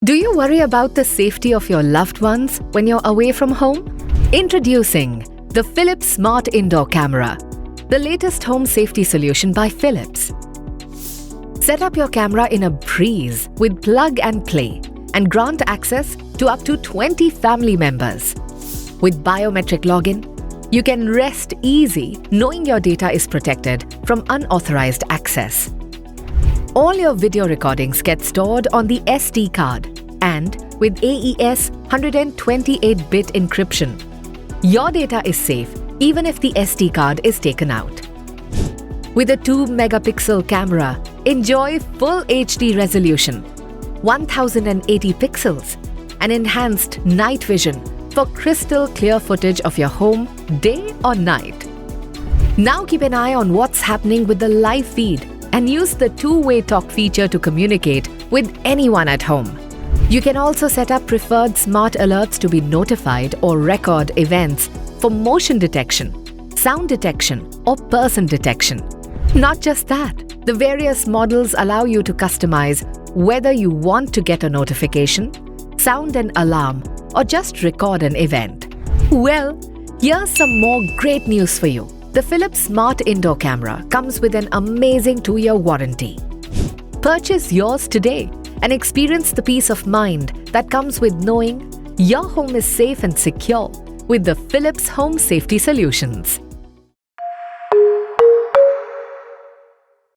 Do you worry about the safety of your loved ones when you're away from home? Introducing the Philips Smart Indoor Camera, the latest home safety solution by Philips. Set up your camera in a breeze with plug and play and grant access to up to 20 family members. With biometric login, you can rest easy knowing your data is protected from unauthorized access. All your video recordings get stored on the SD card and with AES 128-bit encryption. Your data is safe even if the SD card is taken out. With a 2-megapixel camera, enjoy full HD resolution, 1080 pixels, and enhanced night vision for crystal clear footage of your home, day or night. Now keep an eye on what's happening with the live feed and use the two-way talk feature to communicate with anyone at home. You can also set up preferred smart alerts to be notified or record events for motion detection, sound detection, or person detection. Not just that, the various models allow you to customize whether you want to get a notification, sound an alarm, or just record an event. Well, here's some more great news for you. The Philips Smart Indoor Camera comes with an amazing 2-year warranty. Purchase yours today and experience the peace of mind that comes with knowing your home is safe and secure with the Philips Home Safety Solutions.